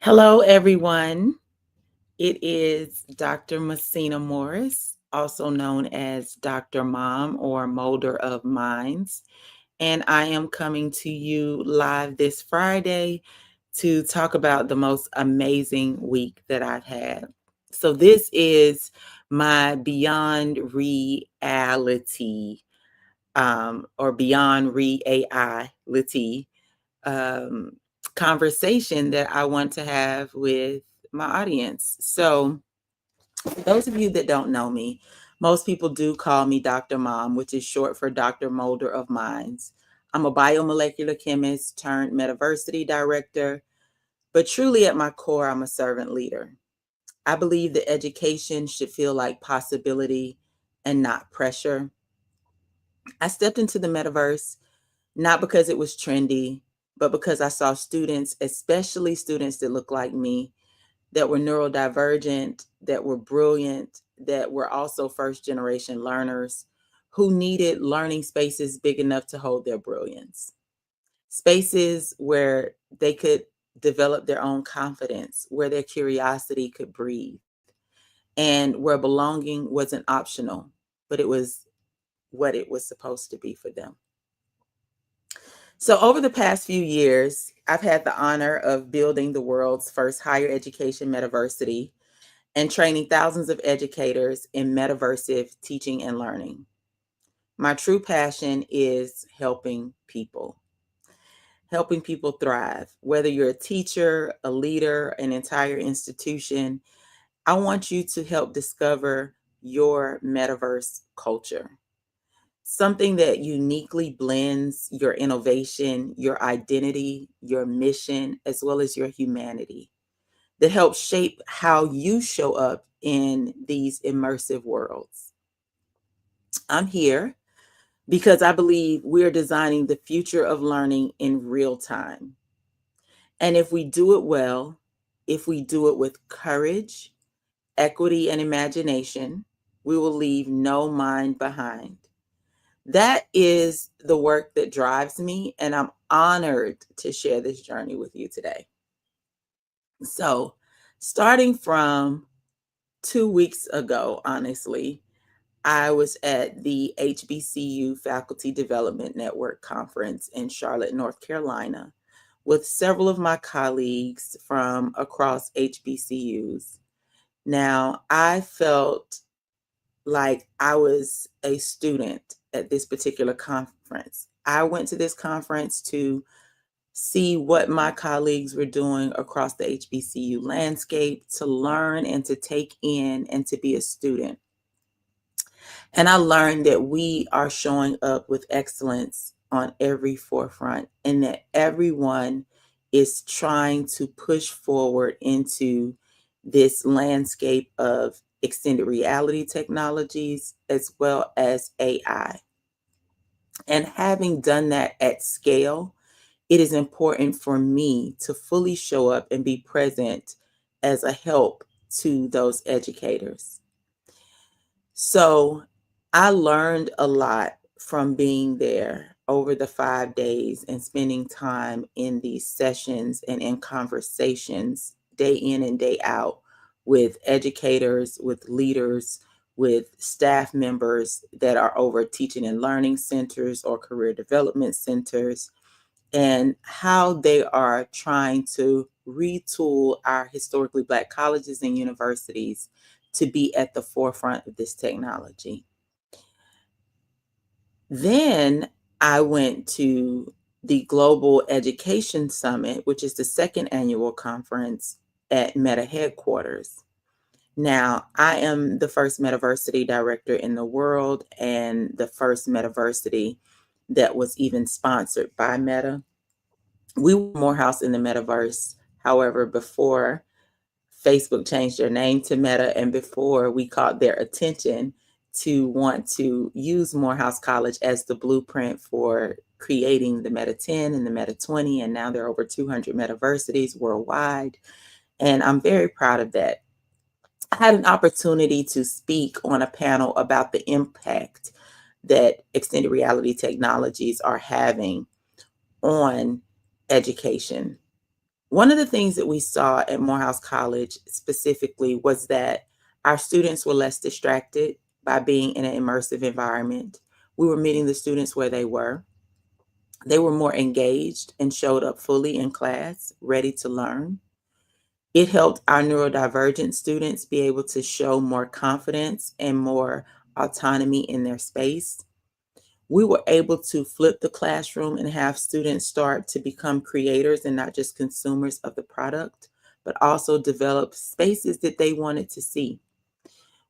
Hello, everyone. It is Dr. Messina Morris, also known as Dr. Mom or Molder of Minds. And I am coming to you live this Friday to talk about the most amazing week that I've had. So, this is my Beyond ReAIlity or Beyond ReAIlity um, conversation that I want to have with my audience. So, for those of you that don't know me, most people do call me Dr. Mom, which is short for Dr. Molder of Minds. I'm a biomolecular chemist turned metaversity director, but truly at my core, I'm a servant leader. I believe that education should feel like possibility and not pressure. I stepped into the metaverse not because it was trendy, but because I saw students, especially students that look like me, that were neurodivergent, that were brilliant, that were also first generation learners who needed learning spaces big enough to hold their brilliance. Spaces where they could develop their own confidence, where their curiosity could breathe, and where belonging wasn't optional, but it was what it was supposed to be for them. So, over the past few years, I've had the honor of building the world's first higher education metaversity and training thousands of educators in metaversive teaching and learning. My true passion is helping people thrive. Whether you're a teacher, a leader, an entire institution, I want you to help discover your metaverse culture. Something that uniquely blends your innovation, your identity, your mission, as well as your humanity, that helps shape how you show up in these immersive worlds. I'm here because I believe we're designing the future of learning in real time. And if we do it well, if we do it with courage, equity, and imagination, we will leave no mind behind. That is the work that drives me, and I'm honored to share this journey with you today. So, starting from 2 weeks ago, honestly, I was at the HBCU Faculty Development Network Conference in Charlotte, North Carolina, with several of my colleagues from across HBCUs. Now, I felt like I was a student at this particular conference. I went to this conference to see what my colleagues were doing across the HBCU landscape, to learn and to take in and to be a student. And I learned that we are showing up with excellence on every forefront and that everyone is trying to push forward into this landscape of extended reality technologies as well as AI. And having done that at scale, it is important for me to fully show up and be present as a help to those educators. So I learned a lot from being there over the 5 days and spending time in these sessions and in conversations day in and day out with educators, with leaders, with staff members that are over teaching and learning centers or career development centers, and how they are trying to retool our historically Black colleges and universities to be at the forefront of this technology. Then I went to the Global Education Summit, which is the second annual conference at Meta headquarters. Now, I am the first Metaversity director in the world and the first Metaversity that was even sponsored by Meta. We were Morehouse in the Metaverse, however, before Facebook changed their name to Meta and before we caught their attention to want to use Morehouse College as the blueprint for creating the Meta 10 and the Meta 20. And now there are over 200 metaversities worldwide. And I'm very proud of that. I had an opportunity to speak on a panel about the impact that extended reality technologies are having on education. One of the things that we saw at Morehouse College specifically was that our students were less distracted by being in an immersive environment. We were meeting the students where they were. They were more engaged and showed up fully in class, ready to learn. It helped our neurodivergent students be able to show more confidence and more autonomy in their space. We were able to flip the classroom and have students start to become creators and not just consumers of the product, but also develop spaces that they wanted to see.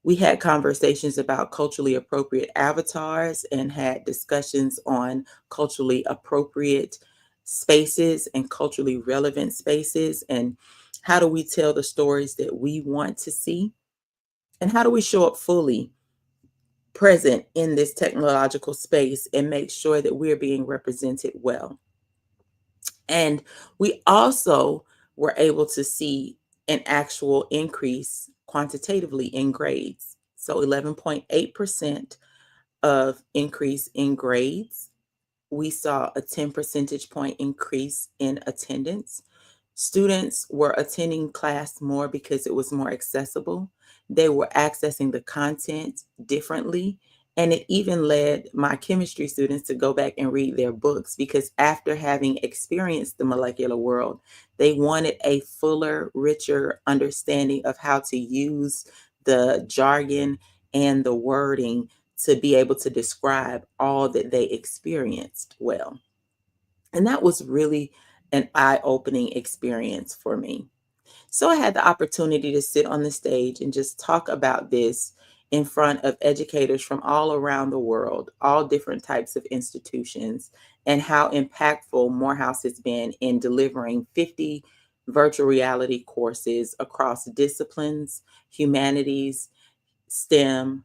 We had conversations about culturally appropriate avatars and had discussions on culturally appropriate spaces and culturally relevant spaces, and how do we tell the stories that we want to see, and how do we show up fully present in this technological space and make sure that we're being represented well. And we also were able to see an actual increase quantitatively in grades. So 11.8% of increase in grades. We saw a 10 percentage point increase in attendance. Students were attending class more because it was more accessible. They were accessing the content differently. And it even led my chemistry students to go back and read their books because after having experienced the molecular world, they wanted a fuller, richer understanding of how to use the jargon and the wording to be able to describe all that they experienced well. And that was really an eye-opening experience for me. So I had the opportunity to sit on the stage and just talk about this in front of educators from all around the world, all different types of institutions, and how impactful Morehouse has been in delivering 50 virtual reality courses across disciplines, humanities, STEM,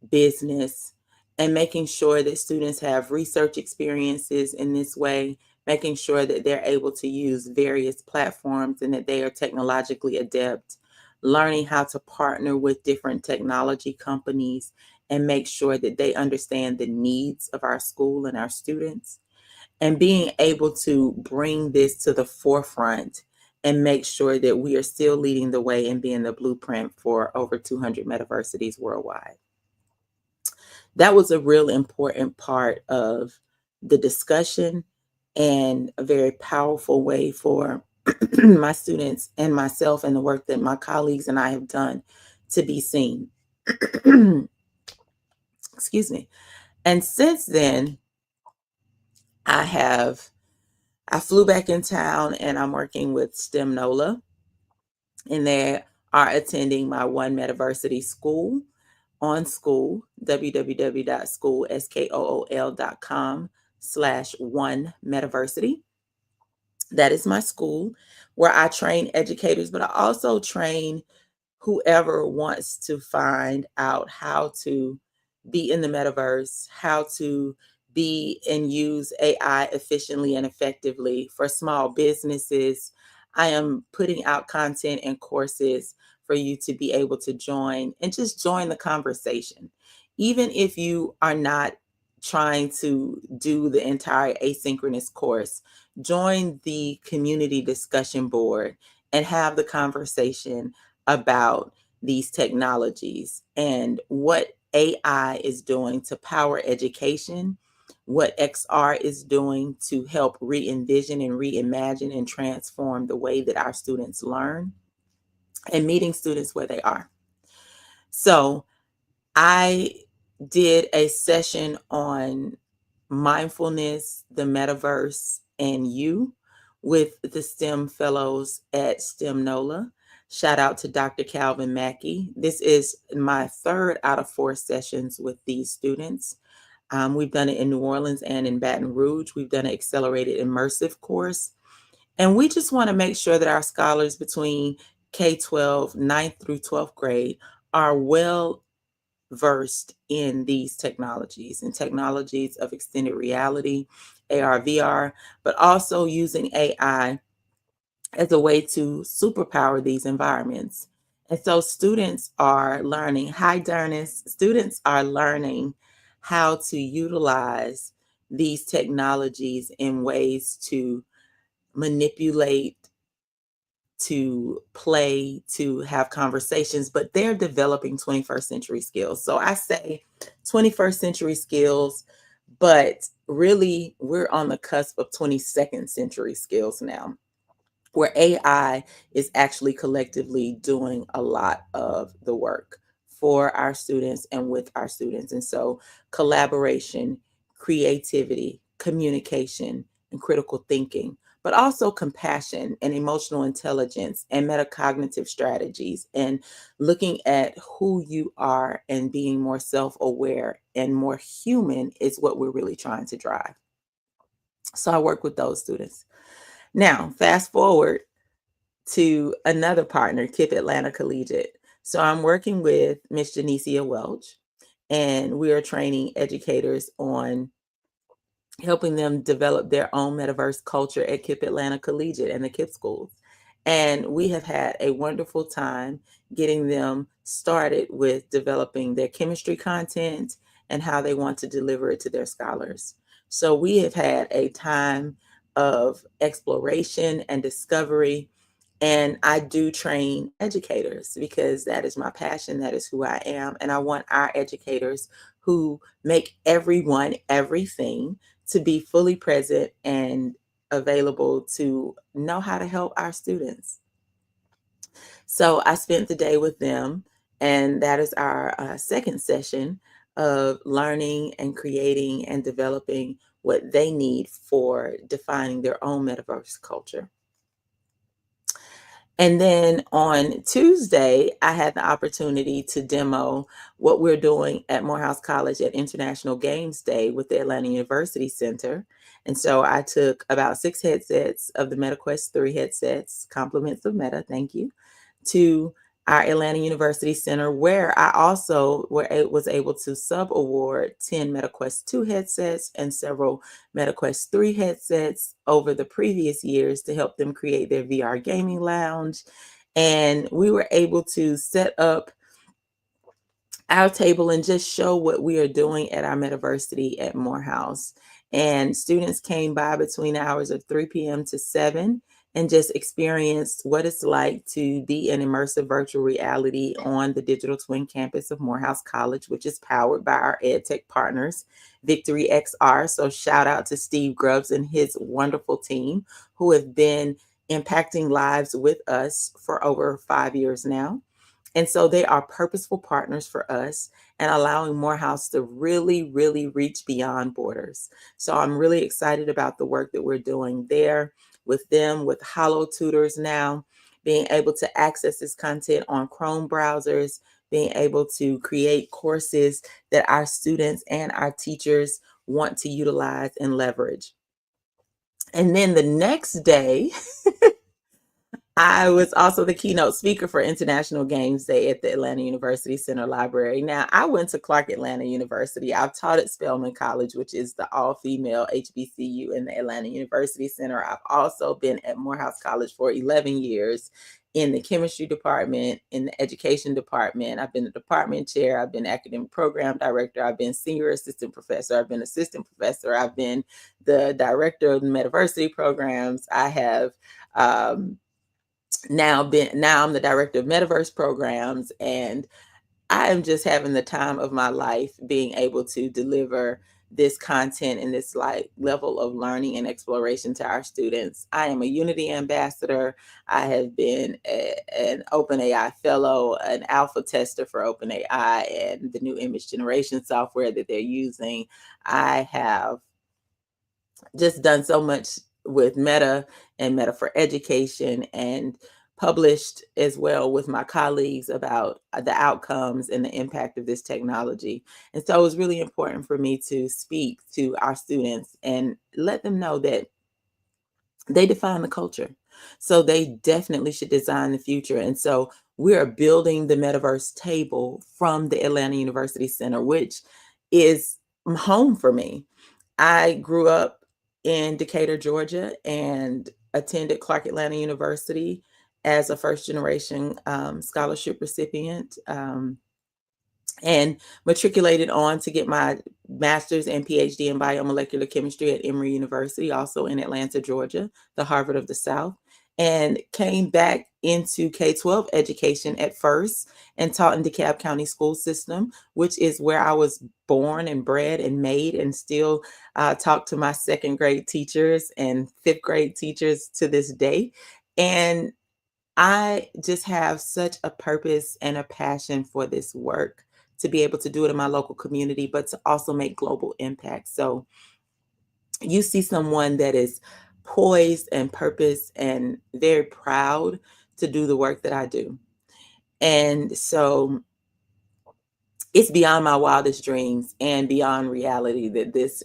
business, and making sure that students have research experiences in this way, making sure that they're able to use various platforms and that they are technologically adept, learning how to partner with different technology companies and make sure that they understand the needs of our school and our students, and being able to bring this to the forefront and make sure that we are still leading the way and being the blueprint for over 200 metaversities worldwide. That was a real important part of the discussion and a very powerful way for my students and myself and the work that my colleagues and I have done to be seen. Excuse me. And since then, I have I flew back in town and I'm working with STEM NOLA, and they are attending my One Metaversity school on school, www.school.com/one metaversity. That is my school where I train educators, but I also train whoever wants to find out how to be in the metaverse, how to be and use AI efficiently and effectively for small businesses. I am putting out content and courses for you to be able to join and just join the conversation. Even if you are not trying to do the entire asynchronous course, join the community discussion board and have the conversation about these technologies and what AI is doing to power education, what XR is doing to help re-envision and reimagine and transform the way that our students learn, and meeting students where they are. So I did a session on mindfulness, the metaverse, and you with the STEM fellows at STEM NOLA. Shout out to Dr. Calvin Mackey. This is my third out of 4 sessions with these students. We've done it in New Orleans and in Baton Rouge. We've done an accelerated immersive course. And we just want to make sure that our scholars between K-12, 9th through 12th grade, are well versed in these technologies and technologies of extended reality, AR, VR, but also using AI as a way to superpower these environments. And so students are learning, hi Darnis, students are learning how to utilize these technologies in ways to manipulate to play, to have conversations, but they're developing 21st century skills. So I say 21st century skills, but really we're on the cusp of 22nd century skills now, where AI is actually collectively doing a lot of the work for our students and with our students. And so collaboration, creativity, communication, and critical thinking, but also compassion and emotional intelligence and metacognitive strategies, and looking at who you are and being more self-aware and more human is what we're really trying to drive. So I work with those students. Now, fast forward to another partner, KIPP Atlanta Collegiate. So I'm working with Miss Janicia Welch, and we are training educators on helping them develop their own metaverse culture at KIPP Atlanta Collegiate and the KIPP schools. And we have had a wonderful time getting them started with developing their chemistry content and how they want to deliver it to their scholars. So we have had a time of exploration and discovery. And I do train educators because that is my passion. That is who I am. And I want our educators who make everyone everything to be fully present and available to know how to help our students. So I spent the day with them, and that is our second session of learning and creating and developing what they need for defining their own metaverse culture. And then on Tuesday, I had the opportunity to demo what we're doing at Morehouse College at International Games Day with the Atlanta University Center. And so I took about 6 headsets of the MetaQuest 3 headsets, compliments of Meta, thank you, to our Atlanta University Center, where I also was able to sub-award 10 MetaQuest 2 headsets and several MetaQuest 3 headsets over the previous years to help them create their VR gaming lounge. And we were able to set up our table and just show what we are doing at our Metaversity at Morehouse. And students came by between the hours of 3 p.m. to 7 and just experienced what it's like to be in immersive virtual reality on the digital twin campus of Morehouse College, which is powered by our EdTech partners, Victory XR. So shout out to Steve Grubbs and his wonderful team who have been impacting lives with us for over 5 years now. And so they are purposeful partners for us and allowing Morehouse to really, really reach beyond borders. So I'm really excited about the work that we're doing there with them, with Hollow Tutors now, being able to access this content on Chrome browsers, being able to create courses that our students and our teachers want to utilize and leverage. And then the next day, I was also the keynote speaker for International Games Day at the Atlanta University Center Library. Now, I went to Clark Atlanta University. I've taught at Spelman College, which is the all-female HBCU in the Atlanta University Center. I've also been at Morehouse College for 11 years in the chemistry department, in the education department. I've been the department chair. I've been academic program director. I've been senior assistant professor. I've been assistant professor. I've been the director of the Metaversity programs. I have now I'm the director of metaverse programs, and I am just having the time of my life being able to deliver this content and this like level of learning and exploration to our students. I am a Unity ambassador. I have been an OpenAI fellow, an alpha tester for OpenAI and the new image generation software that they're using. I have just done so much with Meta and Meta for Education, and published as well with my colleagues about the outcomes and the impact of this technology. And so it was really important for me to speak to our students and let them know that they define the culture. So they definitely should design the future. And so we are building the metaverse table from the Atlanta University Center, which is home for me. I grew up in Decatur, Georgia, and attended Clark Atlanta University as a first generation scholarship recipient, and matriculated on to get my master's and PhD in biomolecular chemistry at Emory University, also in Atlanta, Georgia, the Harvard of the South. and came back into K-12 education at first and taught in DeKalb County school system, which is where I was born and bred and made, and still talk to my second grade teachers and fifth grade teachers to this day. And I just have such a purpose and a passion for this work to be able to do it in my local community, but to also make global impact. So you see someone that is poised and purpose and very proud to do the work that I do. And so it's beyond my wildest dreams and beyond reality that this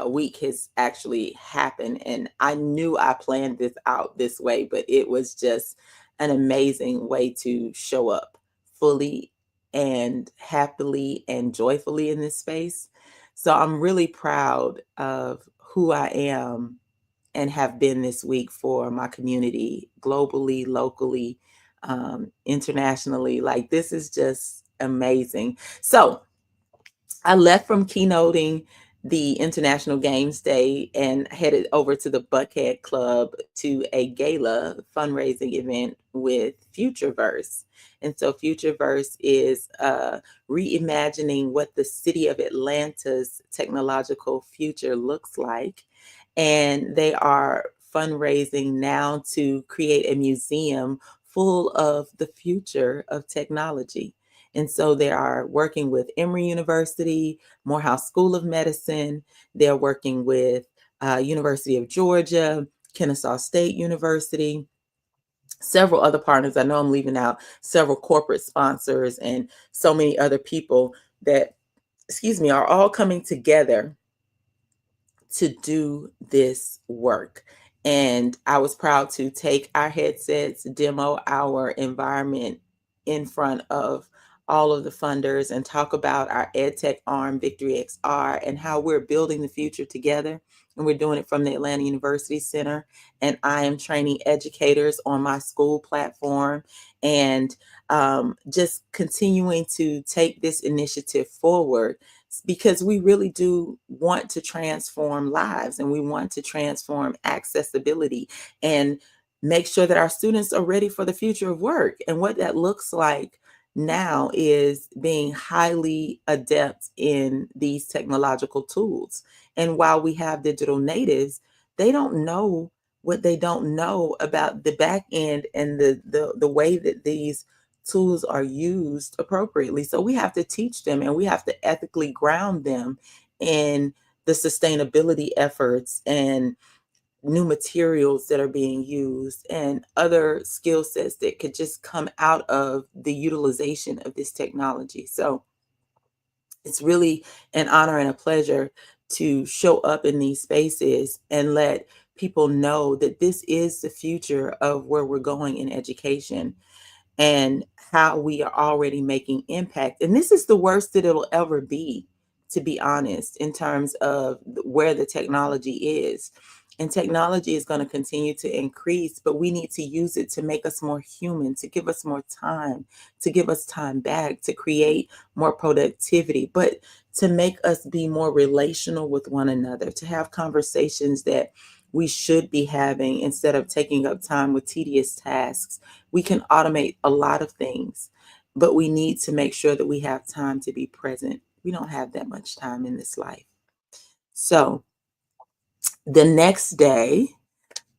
week has actually happened. And I knew I planned this out this way, but it was just an amazing way to show up fully and happily and joyfully in this space. So I'm really proud of who I am and have been this week for my community, globally, locally, internationally. Like, this is just amazing. So, I left from keynoting the International Games Day and headed over to the Buckhead Club to a gala fundraising event with Futureverse. And so Futureverse is reimagining what the city of Atlanta's technological future looks like. And they are fundraising now to create a museum full of the future of technology. And so they are working with Emory University, Morehouse School of Medicine. They're working with University of Georgia, Kennesaw State University, several other partners. I know I'm leaving out several corporate sponsors and so many other people that, excuse me, are all coming together to do this work. And I was proud to take our headsets, demo our environment in front of all of the funders and talk about our EdTech arm, Victory XR, and how we're building the future together. And we're doing it from the Atlanta University Center. And I am training educators on my school platform and just continuing to take this initiative forward because we really do want to transform lives and we want to transform accessibility and make sure that our students are ready for the future of work. And what that looks like now is being highly adept in these technological tools. And while we have digital natives, they don't know what they don't know about the back end and the way that these tools are used appropriately. So we have to teach them and we have to ethically ground them in the sustainability efforts and new materials that are being used and other skill sets that could just come out of the utilization of this technology. So it's really an honor and a pleasure to show up in these spaces and let people know that this is the future of where we're going in education and how we are already making impact. And this is the worst that it'll ever be, to be honest, in terms of where the technology is. And technology is going to continue to increase, but we need to use it to make us more human, to give us more time, to give us time back, to create more productivity, but to make us be more relational with one another, to have conversations that we should be having instead of taking up time with tedious tasks. We can automate a lot of things, but we need to make sure that we have time to be present. We don't have that much time in this life. So the next day,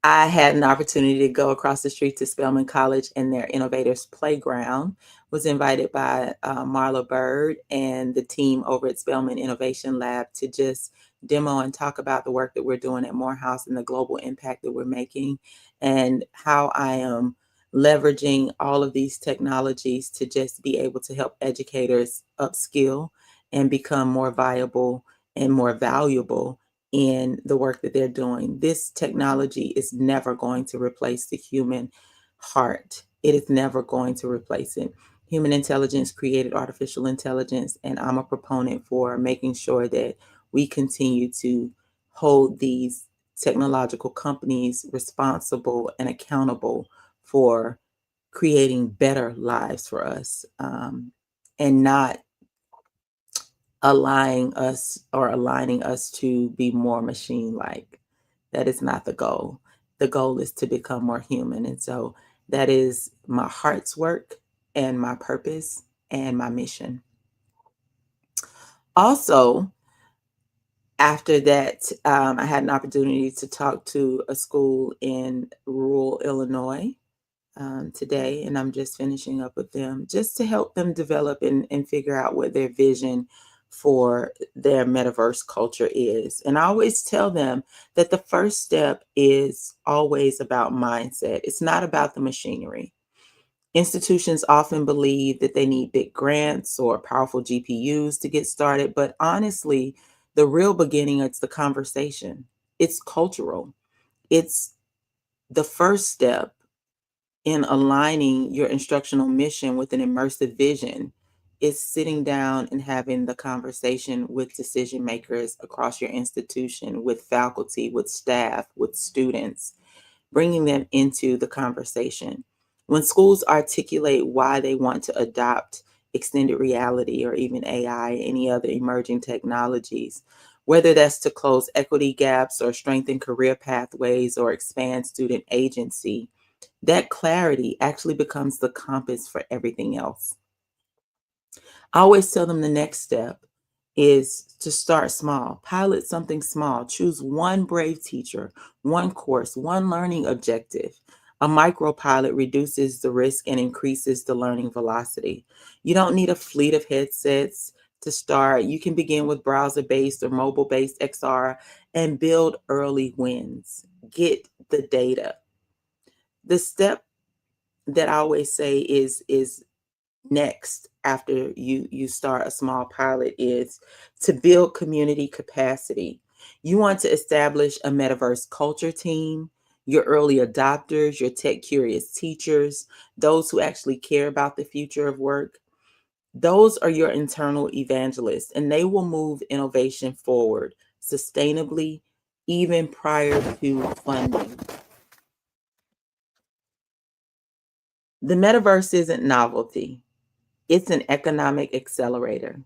I had an opportunity to go across the street to Spelman College and their Innovators Playground. Was invited by Marla Bird and the team over at Spelman Innovation Lab to just demo and talk about the work that we're doing at Morehouse and the global impact that we're making, and how I am leveraging all of these technologies to just be able to help educators upskill and become more viable and more valuable in the work that they're doing. This technology is never going to replace the human heart. It is never going to replace it. Human intelligence created artificial intelligence, and I'm a proponent for making sure that we continue to hold these technological companies responsible and accountable for creating better lives for us, and not aligning us to be more machine like. That is not the goal. the goal is to become more human. And so that is my heart's work and my purpose and my mission. Also, after that, I had an opportunity to talk to a school in rural Illinois today, and I'm just finishing up with them just to help them develop and figure out what their vision for their metaverse culture is. And I always tell them that the first step is always about mindset. It's not about the machinery. Institutions often believe that they need big grants or powerful GPUs to get started, but honestly, the real beginning is the conversation. It's cultural. It's the first step in aligning your instructional mission with an immersive vision is sitting down and having the conversation with decision makers across your institution, with faculty, with staff, with students, bringing them into the conversation. When schools articulate why they want to adopt extended reality or even AI, any other emerging technologies, whether that's to close equity gaps or strengthen career pathways or expand student agency, that clarity actually becomes the compass for everything else. I always tell them the next step is to start small, pilot something small, choose one brave teacher, one course, one learning objective. A micro pilot reduces the risk and increases the learning velocity. You don't need a fleet of headsets to start. You can begin with browser-based or mobile-based XR and build early wins. Get the data. The step that I always say is next after you start a small pilot is to build community capacity. You want to establish a metaverse culture team, your early adopters, your tech curious teachers, those who actually care about the future of work. Those are your internal evangelists, and they will move innovation forward sustainably even prior to funding. The metaverse isn't novelty. It's an economic accelerator.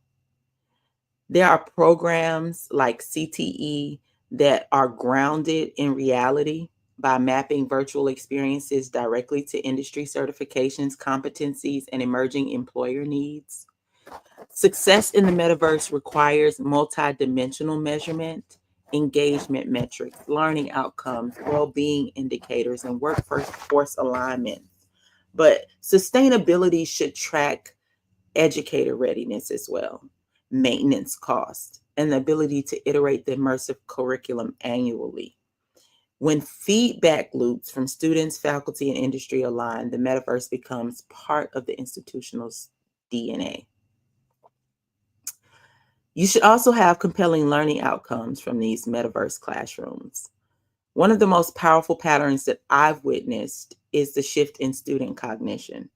There are programs like CTE that are grounded in reality by mapping virtual experiences directly to industry certifications, competencies, and emerging employer needs. Success in the metaverse requires multidimensional measurement, engagement metrics, learning outcomes, well-being indicators, and workforce alignment. But sustainability should track educator readiness as well, maintenance cost, and the ability to iterate the immersive curriculum annually. When feedback loops from students, faculty, and industry align, the metaverse becomes part of the institutional's DNA. You should also have compelling learning outcomes from these metaverse classrooms. One of the most powerful patterns that I've witnessed is the shift in student cognition,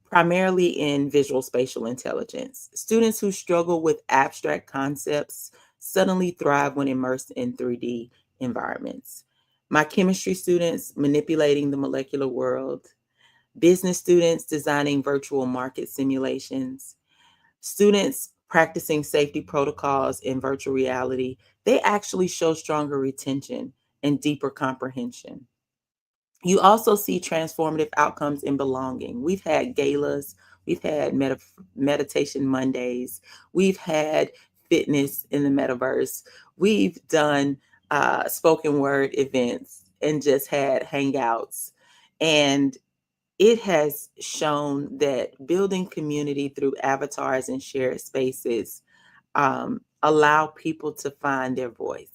primarily in visual spatial intelligence. Students who struggle with abstract concepts suddenly thrive when immersed in 3D environments. My chemistry students manipulating the molecular world, business students designing virtual market simulations, students practicing safety protocols in virtual reality, they actually show stronger retention and deeper comprehension. You also see transformative outcomes in belonging. We've had galas, we've had meditation Mondays, we've had fitness in the metaverse, we've done spoken word events and just had hangouts. And it has shown that building community through avatars and shared spaces allow people to find their voice.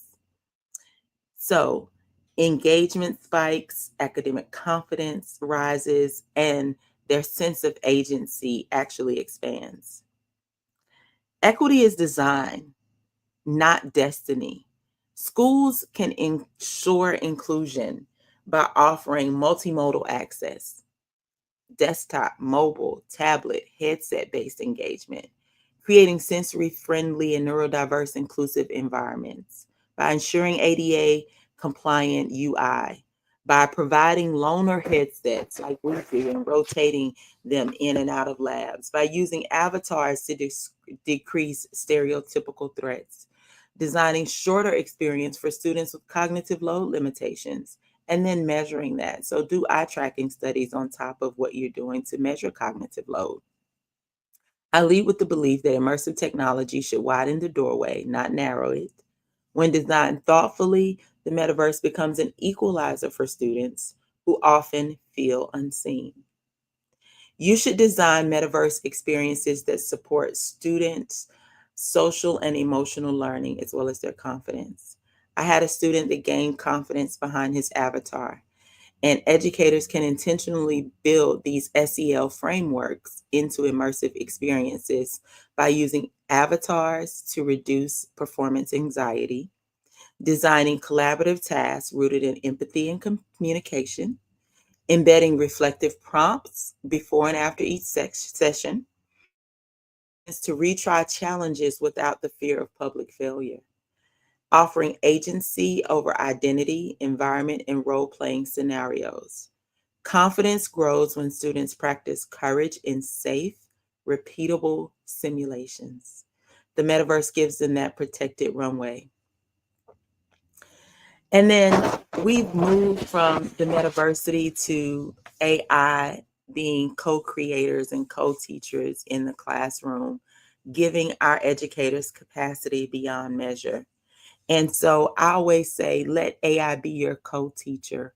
So engagement spikes, academic confidence rises, and their sense of agency actually expands. Equity is design, not destiny. Schools can ensure inclusion by offering multimodal access, desktop, mobile, tablet, headset-based engagement, creating sensory-friendly and neurodiverse inclusive environments, by ensuring ADA compliant UI, by providing loaner headsets like we do and rotating them in and out of labs, by using avatars to decrease stereotypical threats, designing shorter experience for students with cognitive load limitations, and then measuring that. So do eye tracking studies on top of what you're doing to measure cognitive load. I lead with the belief that immersive technology should widen the doorway, not narrow it. When designed thoughtfully, the metaverse becomes an equalizer for students who often feel unseen. You should design metaverse experiences that support students' social and emotional learning as well as their confidence. I had a student that gained confidence behind his avatar, and educators can intentionally build these SEL frameworks into immersive experiences by using avatars to reduce performance anxiety, designing collaborative tasks rooted in empathy and communication, embedding reflective prompts before and after each session, is to retry challenges without the fear of public failure, offering agency over identity, environment, and role playing scenarios. Confidence grows when students practice courage in safe, repeatable simulations. The metaverse gives them that protected runway. And then we've moved from the metaversity to AI being co-creators and co-teachers in the classroom, giving our educators capacity beyond measure. And so I always say, let AI be your co-teacher.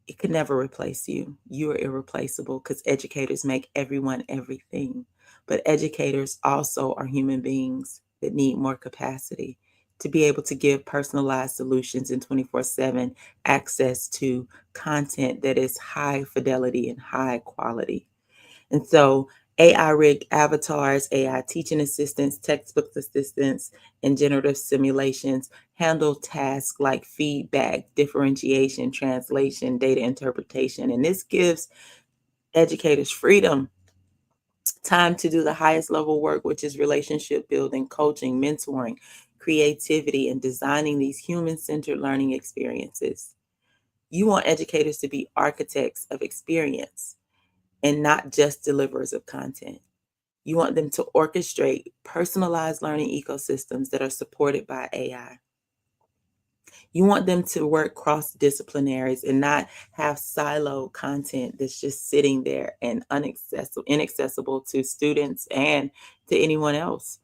It could never replace you. You are irreplaceable because educators make everyone everything. But educators also are human beings that need more capacity to be able to give personalized solutions and 24/7 access to content that is high fidelity and high quality. And so AI rigged avatars, AI teaching assistants, textbook assistants, and generative simulations handle tasks like feedback, differentiation, translation, data interpretation. And this gives educators freedom, time to do the highest level work, which is relationship building, coaching, mentoring, creativity, and designing these human centered learning experiences. You want educators to be architects of experience and not just deliverers of content. You want them to orchestrate personalized learning ecosystems that are supported by AI. You want them to work cross disciplinaries and not have silo content that's just sitting there and inaccessible to students and to anyone else.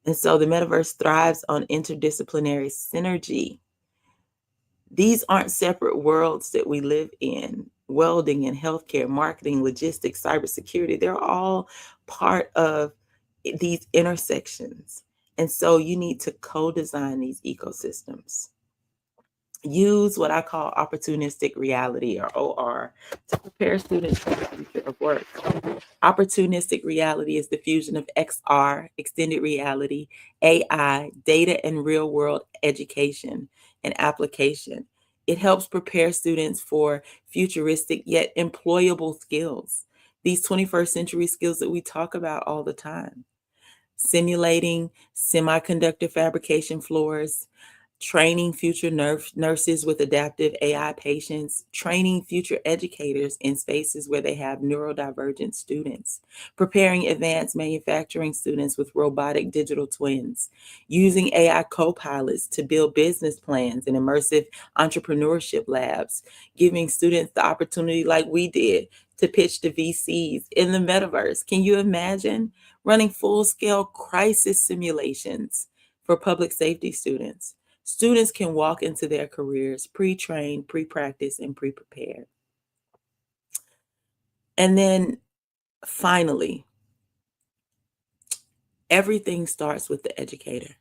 And so the metaverse thrives on interdisciplinary synergy. These aren't separate worlds that we live in. Welding and healthcare, marketing, logistics, cybersecurity, they're all part of these intersections. And so you need to co-design these ecosystems. Use what I call opportunistic reality, or OR, to prepare students for the future of work. Opportunistic reality is the fusion of XR, extended reality, AI, data, and real world education and application. It helps prepare students for futuristic yet employable skills, these 21st century skills that we talk about all the time. Simulating semiconductor fabrication floors, training future nurses with adaptive AI patients, training future educators in spaces where they have neurodivergent students, preparing advanced manufacturing students with robotic digital twins, using AI co-pilots to build business plans and immersive entrepreneurship labs, giving students the opportunity, like we did, to pitch to VCs in the metaverse. Can you imagine running full-scale crisis simulations for public safety students? Students can walk into their careers pre-trained, pre-practiced, and pre-prepared. And then finally, everything starts with the educator.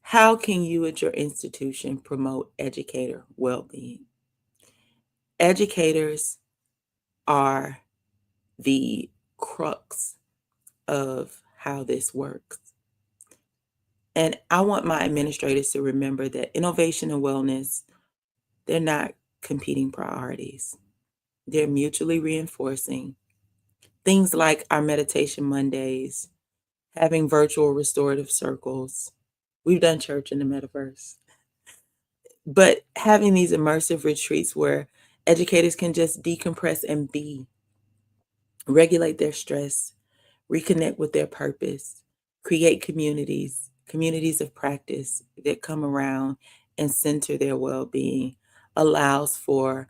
How can you at your institution promote educator well-being? Educators are the crux of how this works. And I want my administrators to remember that innovation and wellness, they're not competing priorities. They're mutually reinforcing. Things like our meditation Mondays, having virtual restorative circles. We've done church in the metaverse. But having these immersive retreats where educators can just decompress and be, regulate their stress, reconnect with their purpose, create communities of practice that come around and center their well being. allows for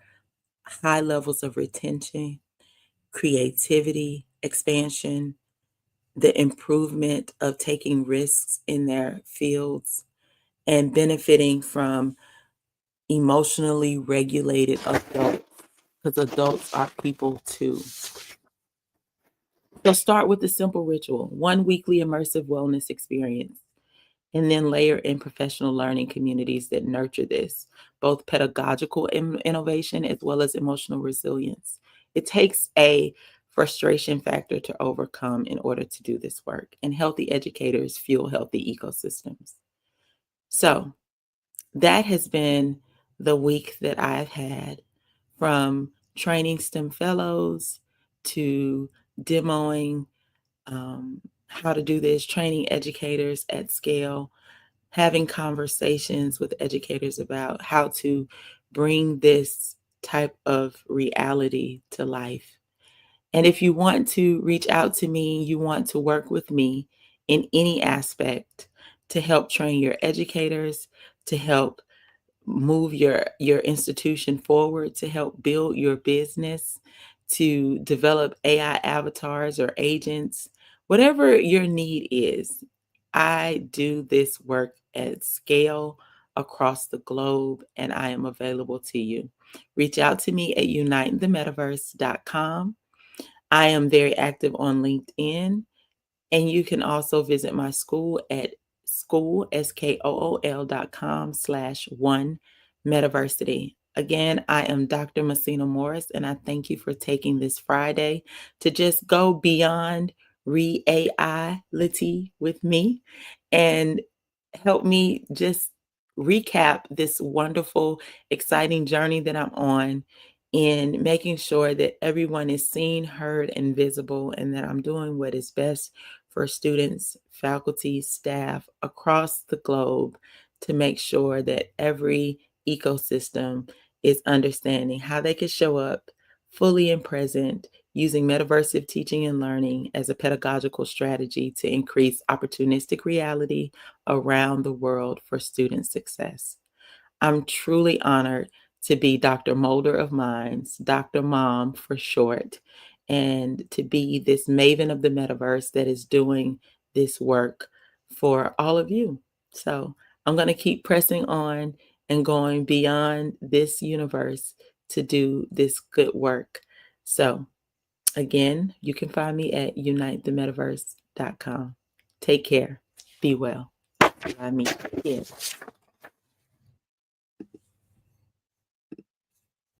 high levels of retention, creativity, expansion, the improvement of taking risks in their fields, and benefiting from emotionally regulated adults, because adults are people too. So start with a simple ritual, one weekly immersive wellness experience, and then layer in professional learning communities that nurture this, both pedagogical innovation as well as emotional resilience. It takes a frustration factor to overcome in order to do this work, and healthy educators fuel healthy ecosystems. So that has been the week that I've had, from training STEM fellows to demoing how to do this, training educators at scale, having conversations with educators about how to bring this type of reality to life. And if you want to reach out to me, you want to work with me in any aspect to help train your educators, to help move your institution forward, to help build your business, to develop AI avatars or agents, whatever your need is. I do this work at scale across the globe, and I am available to you. Reach out to me at unitethemetaverse.com. I am very active on LinkedIn. And you can also visit my school at school.com/one metaversity. Again, I am Dr. Messina Morris, and I thank you for taking this Friday to just go beyond ReAIlity with me and help me just recap this wonderful, exciting journey that I'm on, in making sure that everyone is seen, heard, and visible, and that I'm doing what is best for students, faculty, staff across the globe, to make sure that every ecosystem is understanding how they can show up fully and present, using metaversive teaching and learning as a pedagogical strategy to increase opportunistic reality around the world for student success. I'm truly honored to be Dr. Mulder of Minds, Dr. Mom for short, and to be this maven of the metaverse that is doing this work for all of you. So I'm going to keep pressing on and going beyond this universe to do this good work. So again, you can find me at unitethemetaverse.com. Take care. Be well. I mean, yeah.